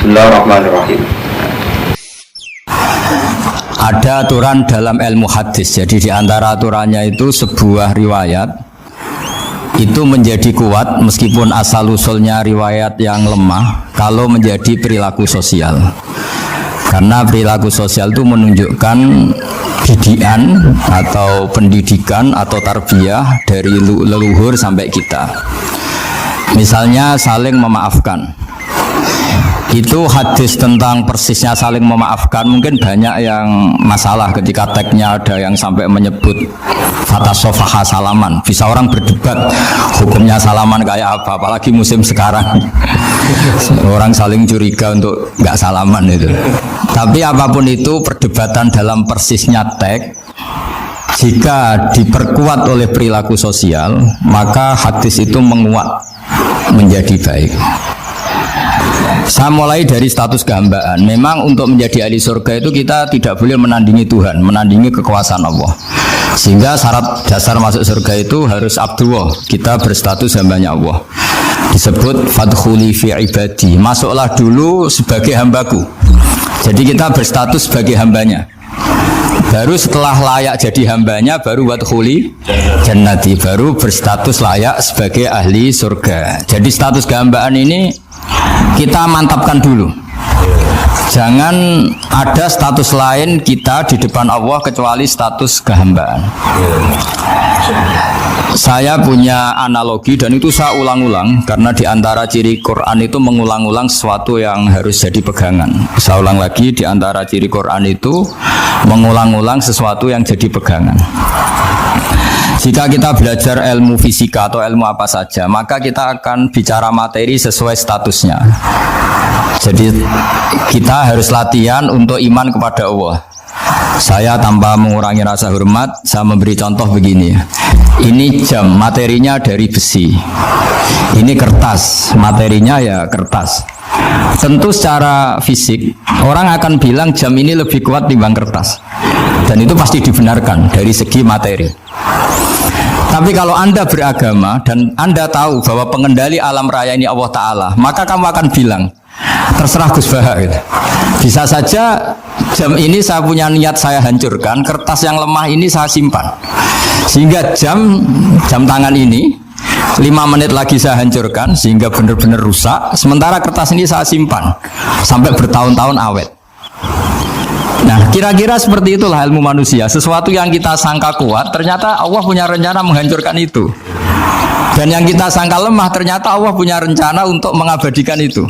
Bismillahirrahmanirrahim. Ada aturan dalam ilmu hadis. Jadi di antara aturannya itu sebuah riwayat itu menjadi kuat meskipun asal-usulnya riwayat yang lemah kalau menjadi perilaku sosial. Karena perilaku sosial itu menunjukkan didikan atau pendidikan atau tarbiyah dari leluhur sampai kita. Misalnya saling memaafkan. Itu hadis tentang persisnya saling memaafkan mungkin banyak yang masalah ketika teksnya ada yang sampai menyebut fatasofaha salaman. Bisa orang berdebat hukumnya salaman kayak apa, apalagi musim sekarang. Orang saling curiga untuk nggak salaman itu. Tapi apapun itu perdebatan dalam persisnya teks jika diperkuat oleh perilaku sosial maka hadis itu menguat menjadi baik. Saya mulai dari status kehambaan. Memang untuk menjadi ahli surga itu kita tidak boleh menandingi Tuhan, menandingi kekuasaan Allah. Sehingga syarat dasar masuk surga itu harus abdullah. Kita berstatus hambanya Allah. Disebut fadkhuli fi ibadi. Masuklah dulu sebagai hambaku. Jadi kita berstatus sebagai hambanya. Baru setelah layak jadi hambanya baru wadkhuli jannati, baru berstatus layak sebagai ahli surga. Jadi status kehambaan ini kita mantapkan dulu. Jangan ada status lain kita di depan Allah kecuali status kehambaan. Saya punya analogi dan itu saya ulang-ulang karena di antara ciri Quran itu mengulang-ulang sesuatu yang harus jadi pegangan. Saya ulang lagi, di antara ciri Quran itu mengulang-ulang sesuatu yang jadi pegangan. Jika kita belajar ilmu fisika atau ilmu apa saja, maka kita akan bicara materi sesuai statusnya. Jadi kita harus latihan untuk iman kepada Allah. Saya tanpa mengurangi rasa hormat, saya memberi contoh begini. Ini jam, materinya dari besi. Ini kertas, materinya ya kertas. Tentu secara fisik, orang akan bilang jam ini lebih kuat timbang kertas. Dan itu pasti dibenarkan dari segi materi. Tapi kalau Anda beragama dan Anda tahu bahwa pengendali alam raya ini Allah Ta'ala, maka kamu akan bilang, terserah Gus Baha gitu. Bisa saja jam ini saya punya niat saya hancurkan, kertas yang lemah ini saya simpan. Sehingga jam tangan ini 5 menit lagi saya hancurkan sehingga benar-benar rusak. Sementara kertas ini saya simpan sampai bertahun-tahun awet. Nah, kira-kira seperti itulah ilmu manusia. Sesuatu yang kita sangka kuat, ternyata Allah punya rencana menghancurkan itu. Dan yang kita sangka lemah, ternyata Allah punya rencana untuk mengabadikan itu.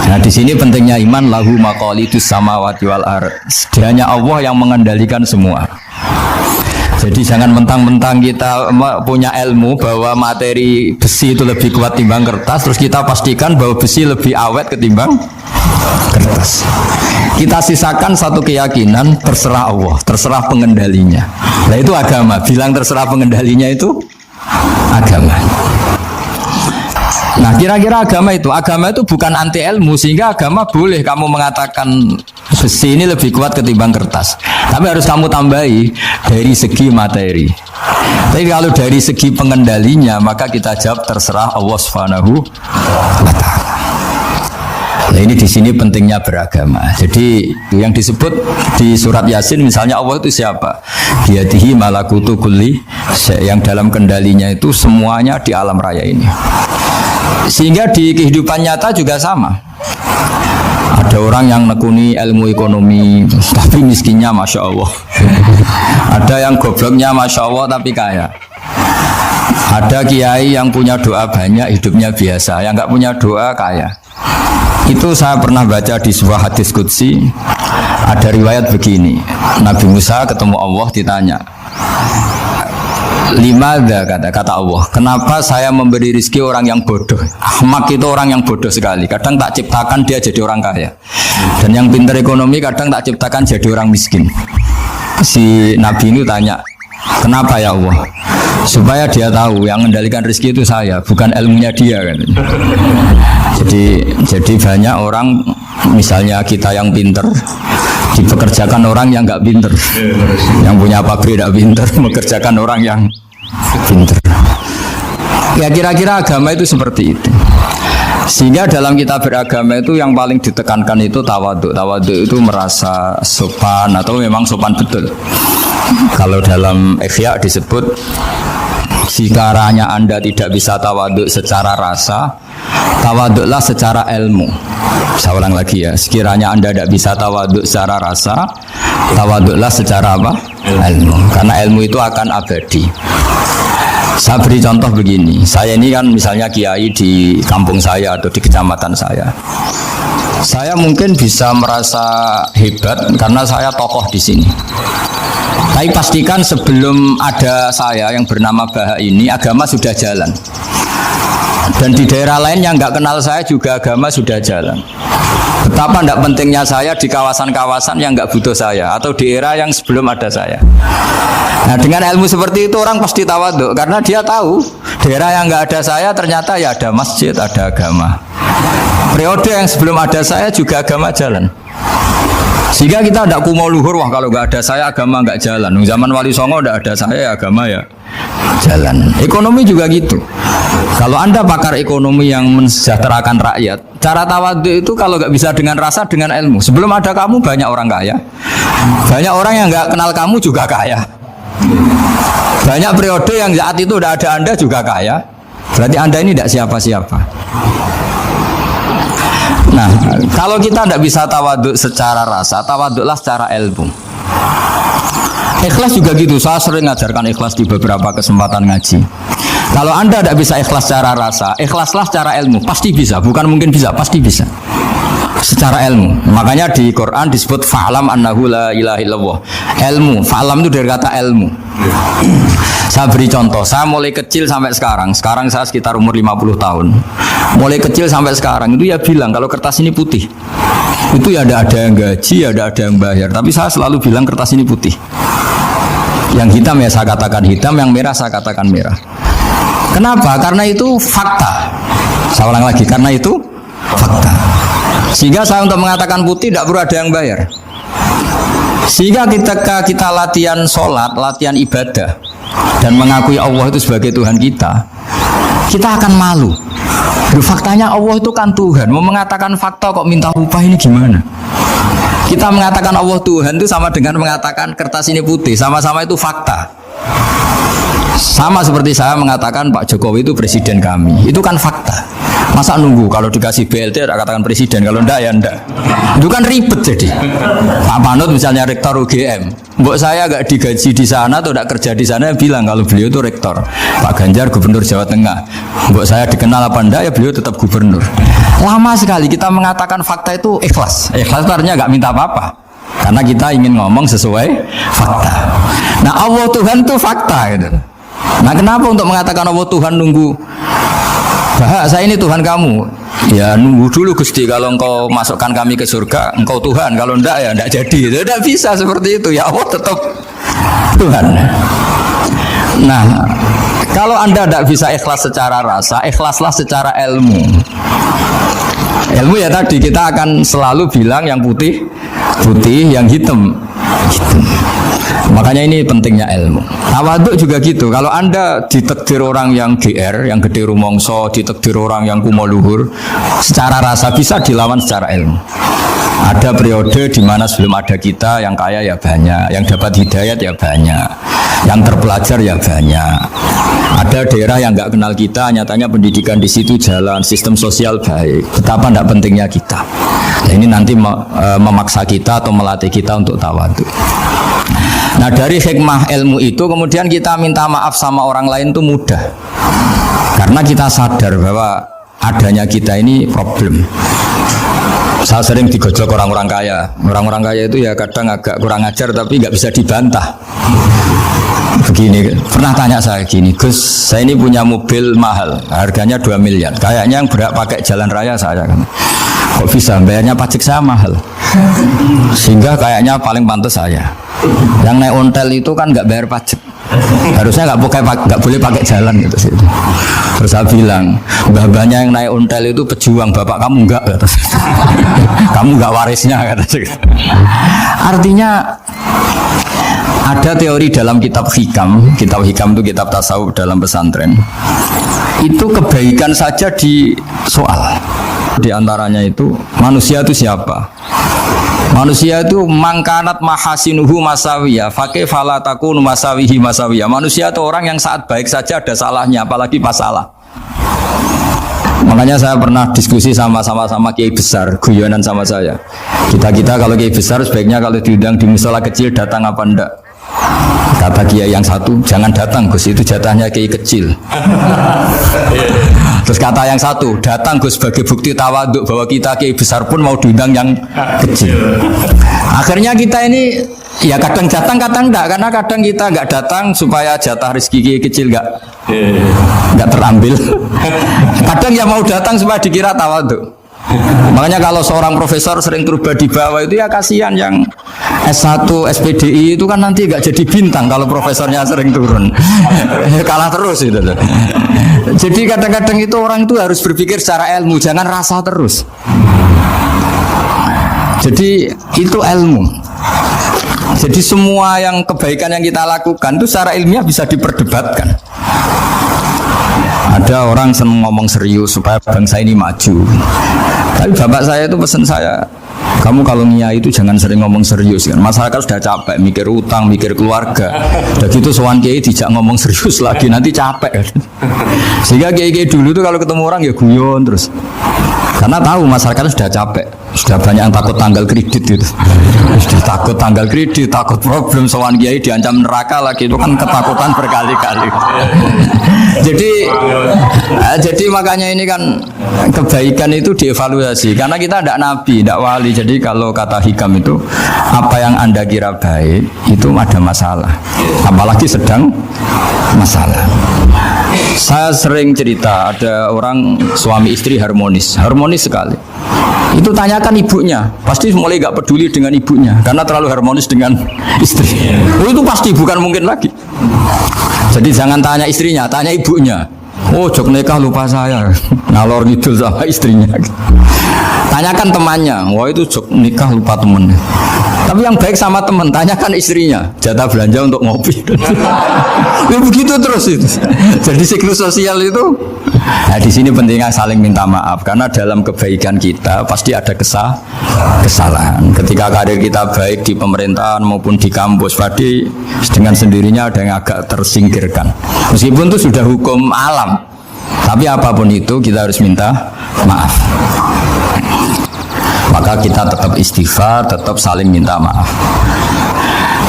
Nah, di sini pentingnya iman, lahu maqalidus samawati wal ardh. Hanya Allah yang mengendalikan semua. Jadi jangan mentang-mentang kita punya ilmu bahwa materi besi itu lebih kuat timbang kertas, terus kita pastikan bahwa besi lebih awet ketimbang kertas. Kita sisakan satu keyakinan, terserah Allah, terserah pengendalinya. Nah itu agama. Bilang terserah pengendalinya itu agama. Nah kira-kira agama itu bukan anti ilmu, sehingga agama boleh kamu mengatakan besi ini lebih kuat ketimbang kertas. Tapi harus kamu tambahi dari segi materi. Tapi kalau dari segi pengendalinya, maka kita jawab terserah Allah Subhanahu wa Ta'ala. Nah ini di sini pentingnya beragama. Jadi yang disebut di surat Yasin misalnya Allah itu siapa? Biyadihi malakutu kulli, yang dalam kendalinya itu semuanya di alam raya ini. Sehingga di kehidupan nyata juga sama. Ada orang yang nekuni ilmu ekonomi tapi miskinnya Masya Allah. Ada yang gobloknya Masya Allah tapi kaya. Ada kiai yang punya doa banyak hidupnya biasa, yang nggak punya doa kaya. Itu saya pernah baca di sebuah hadis qudsi. Ada riwayat begini, Nabi Musa ketemu Allah ditanya, Limadha kata Allah, kenapa saya memberi rezeki orang yang bodoh? Ahmak itu orang yang bodoh sekali. Kadang tak ciptakan dia jadi orang kaya, dan yang pintar ekonomi kadang tak ciptakan jadi orang miskin. Si Nabi ini tanya, kenapa ya Allah? Supaya dia tahu yang mengendalikan rezeki itu saya, bukan ilmunya dia kan. Jadi banyak orang, misalnya kita yang pinter dipekerjakan orang yang nggak pinter, yang punya pabrik tidak pinter mengerjakan orang yang pinter. Ya kira-kira agama itu seperti itu. Sehingga dalam kitab beragama itu yang paling ditekankan itu tawadhu. Tawadhu itu merasa sopan atau memang sopan betul. Kalau dalam Ihya disebut sekiranya Anda tidak bisa tawadhu secara rasa, tawadhulah secara ilmu. Saya ulang lagi ya, sekiranya Anda tidak bisa tawadhu secara rasa, tawadhulah secara apa? Ilmu. Karena ilmu itu akan abadi. Saya beri contoh begini, saya ini kan misalnya kiai di kampung saya atau di kecamatan saya mungkin bisa merasa hebat karena saya tokoh di sini. Tapi pastikan sebelum ada saya yang bernama Baha ini, agama sudah jalan. Dan di daerah lain yang nggak kenal saya juga agama sudah jalan. Betapa tidak pentingnya saya di kawasan-kawasan yang nggak butuh saya atau di era yang sebelum ada saya. Nah, dengan ilmu seperti itu orang pasti tawadhu karena dia tahu daerah yang nggak ada saya ternyata ya ada masjid, ada agama. Periode yang sebelum ada saya juga agama jalan. Sehingga kita tidak kumo luhur, wah kalau nggak ada saya agama nggak jalan. Zaman Wali Songo tidak ada saya agama ya jalan. Ekonomi juga gitu. Kalau Anda pakar ekonomi yang mensejahterakan rakyat, cara tawadhu itu kalau nggak bisa dengan rasa, dengan ilmu. Sebelum ada kamu banyak orang kaya, banyak orang yang nggak kenal kamu juga kaya. Banyak periode yang saat itu udah ada Anda juga kaya. Berarti Anda ini tidak siapa-siapa. Nah, kalau kita tidak bisa tawadhu secara rasa, tawadhulah secara ilmu. Ikhlas juga gitu, saya sering ngajarkan ikhlas di beberapa kesempatan ngaji. Kalau Anda tidak bisa ikhlas secara rasa, ikhlaslah secara ilmu. Pasti bisa, bukan mungkin bisa, pasti bisa. Secara ilmu. Makanya di Quran disebut fa'lam annahu la ilaha illallah. Ilmu, fa'lam itu dari kata ilmu. Saya beri contoh, saya mulai kecil sampai sekarang saya sekitar umur 50 tahun. Mulai kecil sampai sekarang itu ya bilang kalau kertas ini putih. Itu ya ada yang gaji, ada yang bayar. Tapi saya selalu bilang kertas ini putih. Yang hitam ya saya katakan hitam, yang merah saya katakan merah. Kenapa? Karena itu fakta. Saya ulang lagi, karena itu fakta. Sehingga saya untuk mengatakan putih tidak perlu ada yang bayar. Sehingga ketika kita latihan sholat, latihan ibadah dan mengakui Allah itu sebagai Tuhan kita akan malu. Faktanya Allah itu kan Tuhan. Mau mengatakan fakta kok minta upah ini gimana? Kita mengatakan Allah Tuhan itu sama dengan mengatakan kertas ini putih. Sama-sama itu fakta. Sama seperti saya mengatakan Pak Jokowi itu presiden kami. Itu kan fakta. Masa nunggu kalau dikasih BLT ada katakan presiden, kalau enggak ya enggak. Itu kan ribet jadi. Pak Panut misalnya rektor UGM, mbok saya enggak digaji di sana atau enggak kerja di sana bilang kalau beliau itu rektor. Pak Ganjar gubernur Jawa Tengah, mbok saya dikenal apa enggak ya beliau tetap gubernur. Lama sekali kita mengatakan fakta itu ikhlas. Ikhlas itu artinya enggak minta apa-apa. Karena kita ingin ngomong sesuai fakta. Nah Allah Tuhan itu fakta gitu. Nah kenapa untuk mengatakan Allah Tuhan nunggu? Bah, saya ini Tuhan kamu. Ya nunggu dulu Gusti, kalau engkau masukkan kami ke surga, engkau Tuhan. Kalau enggak ya enggak jadi. Tidak bisa seperti itu. Ya Allah tetap Tuhan. Nah, kalau Anda tidak bisa ikhlas secara rasa, ikhlaslah secara ilmu. Ilmu ya tadi kita akan selalu bilang yang putih putih, yang hitam hitam. Makanya ini pentingnya ilmu. Tawadhu juga gitu. Kalau Anda ditakdir orang yang GR, yang gede rumongso, ditakdir orang yang kumo luhur, secara rasa bisa dilawan secara ilmu. Ada periode di mana sebelum ada kita yang kaya ya banyak, yang dapat hidayat ya banyak, yang terpelajar ya banyak. Ada daerah yang nggak kenal kita, nyatanya pendidikan di situ jalan, sistem sosial baik. Betapa tidak pentingnya kita. Nah, ini nanti memaksa kita atau melatih kita untuk tawadhu. Nah dari hikmah ilmu itu kemudian kita minta maaf sama orang lain itu mudah. Karena kita sadar bahwa adanya kita ini problem. Saya sering digojok orang-orang kaya. Orang-orang kaya itu ya kadang agak kurang ajar tapi nggak bisa dibantah. Begini, pernah tanya saya gini, Gus, saya ini punya mobil mahal, harganya 2 miliar. Kayaknya yang berak pakai jalan raya saya kan. Kok bisa bayarnya pajak saya mahal? Sehingga kayaknya paling pantas saya. Yang naik ontel itu kan nggak bayar pajak. Harusnya nggak boleh pakai jalan gitu sih. Terus saya bilang, mbah-mbahnya yang naik ontel itu pejuang, bapak kamu enggak kata. Kamu nggak warisnya kata. Artinya ada teori dalam kitab hikam itu kitab tasawuf dalam pesantren. itu kebaikan saja di soal. Di antaranya itu manusia itu siapa? Manusia itu mangkanat mahasinuhu masawiyah, fakih fala takunu masawihi masawiyah. Manusia itu orang yang saat baik saja ada salahnya, apalagi pas salah. Makanya saya pernah diskusi sama kiai besar, guyonan sama saya. Kita kalau kiai besar sebaiknya kalau diundang di musola kecil datang apa enggak? Kata kiai yang satu, jangan datang Gus, itu jatahnya kiai kecil. Terus kata yang satu, datang Gus sebagai bukti tawaduk bahwa kita kiai besar pun mau diundang yang kecil. Akhirnya kita ini ya kadang datang kadang enggak, karena kadang kita enggak datang supaya jatah rezeki kiai kecil enggak terambil. Kadang ya mau datang supaya dikira tawaduk. Makanya kalau seorang profesor sering terubah di bawah itu ya kasihan yang S1, SPDI itu kan nanti nggak jadi bintang kalau profesornya sering turun. Kalah terus itu. Jadi kadang-kadang itu orang itu harus berpikir secara ilmu, jangan rasa terus. Jadi itu ilmu. Jadi semua yang kebaikan yang kita lakukan itu secara ilmiah bisa diperdebatkan. Ada orang senang ngomong serius supaya bangsa ini maju. Tapi bapak saya itu pesan saya, kamu kalau ngiyai itu jangan sering ngomong serius kan. Masyarakat sudah capek mikir utang, mikir keluarga. Udah gitu sowan kiai dijak ngomong serius lagi nanti capek kan. Sehingga kiai dulu tuh kalau ketemu orang ya guyon terus. Karena tahu masyarakat sudah capek, sudah banyak yang takut tanggal kredit gitu. Sudah takut tanggal kredit, takut problem sowan kiai diancam neraka lagi, itu kan ketakutan berkali-kali. Jadi makanya ini kan kebaikan itu dievaluasi karena kita tidak nabi, tidak wali. Jadi kalau kata hikam itu apa yang Anda kira baik itu ada masalah, apalagi sedang masalah. Saya sering cerita ada orang suami istri harmonis sekali. Itu tanyakan ibunya, pasti mulai gak peduli dengan ibunya karena terlalu harmonis dengan istri. Itu pasti bukan mungkin lagi. Jadi jangan tanya istrinya, tanya ibunya. Oh jok nikah lupa saya, ngalor ngidul sama istrinya. Tanyakan temannya, wah itu jok nikah lupa temennya. Tapi yang baik sama teman, tanyakan istrinya, jatah belanja untuk ngopi. Ya begitu terus itu. Jadi siklus sosial itu. Nah di sini pentingnya saling minta maaf karena dalam kebaikan kita pasti ada kesalahan. Ketika karir kita baik di pemerintahan maupun di kampus, pasti dengan sendirinya ada yang agak tersingkirkan. Meskipun itu sudah hukum alam, tapi apapun itu kita harus minta maaf. Maka kita tetap istighfar, tetap saling minta maaf.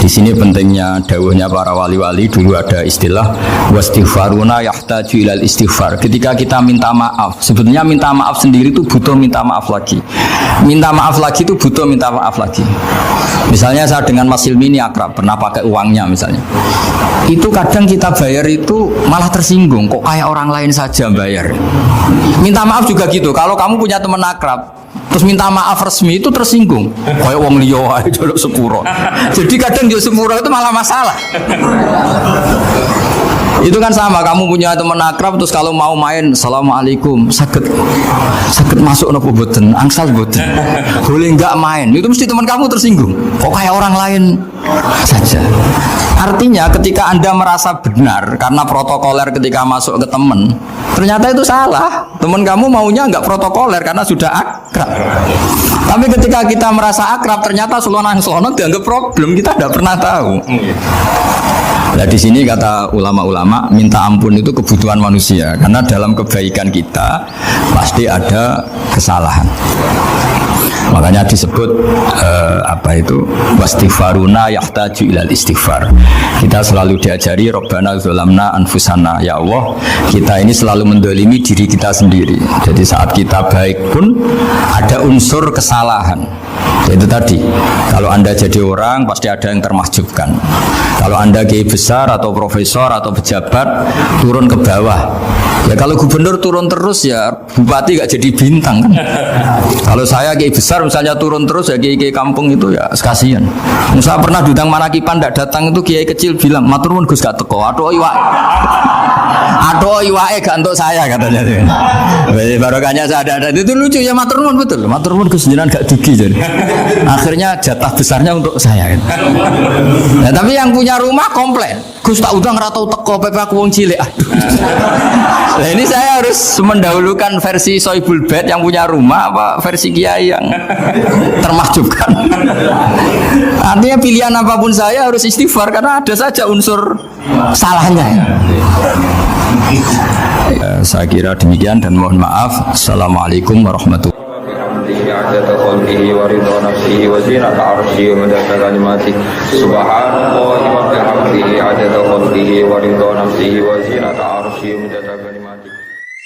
Di sini pentingnya dawuhnya para wali-wali. Dulu ada istilah wastighfaruna yahtaju ilal istighfar. Ketika kita minta maaf, sebetulnya minta maaf sendiri itu butuh minta maaf lagi. Minta maaf lagi itu butuh minta maaf lagi. Misalnya saya dengan Mas Hilmi ini akrab, pernah pakai uangnya misalnya. Itu kadang kita bayar itu malah tersinggung, kok kayak orang lain saja bayar. Minta maaf juga gitu. Kalau kamu punya teman akrab terus minta maaf resmi itu tersinggung, kayak wong liya ae jaluk sepuro. Jadi kadang jaluk sepuro itu malah masalah. Itu kan sama, kamu punya teman akrab terus kalau mau main assalamualaikum sakit masuk nopo boten angsal boten boleh nggak main, itu mesti teman kamu tersinggung, kok kayak orang lain saja. Artinya ketika Anda merasa benar karena protokoler ketika masuk ke teman, ternyata itu salah. Teman kamu maunya nggak protokoler karena sudah akrab. Tapi ketika kita merasa akrab ternyata selonang-selonang dianggap problem, kita tidak pernah tahu. Nah di sini kata ulama-ulama, minta ampun itu kebutuhan manusia karena dalam kebaikan kita pasti ada kesalahan. Makanya disebut wastighfaruna yahtaju ilal istighfar. Kita selalu diajari Rabbana dzalamna anfusana, ya Allah kita ini selalu mendolimi diri kita sendiri. Jadi saat kita baik pun ada unsur kesalahan. Itu tadi, kalau Anda jadi orang pasti ada yang termahjubkan. Kalau Anda kiai besar atau profesor atau pejabat turun ke bawah, ya kalau gubernur turun terus ya bupati gak jadi bintang kan. Kalau saya kiai besar misalnya turun terus ya kiai kampung itu ya kasihan. Saya pernah diundang Manakipan tidak datang itu kiai kecil bilang matur nuwun Gus gak teko, aduh iwake gak untuk saya katanya. Barokahnya saya ada itu lucu ya, matur nuwun betul. Matur nuwun Gus jenengan gak dugi jadi. Akhirnya jatah besarnya untuk saya. Nah, tapi yang punya rumah komplain, Gus tak udang ora tau teko, pepe aku wong cilik. Aduh. Nah, ini saya harus mendahulukan versi Soibul Bait yang punya rumah apa versi Kiai yang termahjubkan. Artinya pilihan apapun saya harus istighfar karena ada saja unsur salahnya. Saya kira demikian dan mohon maaf. Assalamualaikum warahmatullahi wabarakatuh. عدد خلقه ورضا نفسه وزينة عرشه ومداد كلماته سبحان الله وبحمده عدد خلقه ورضا نفسه وزينة عرشه ومداد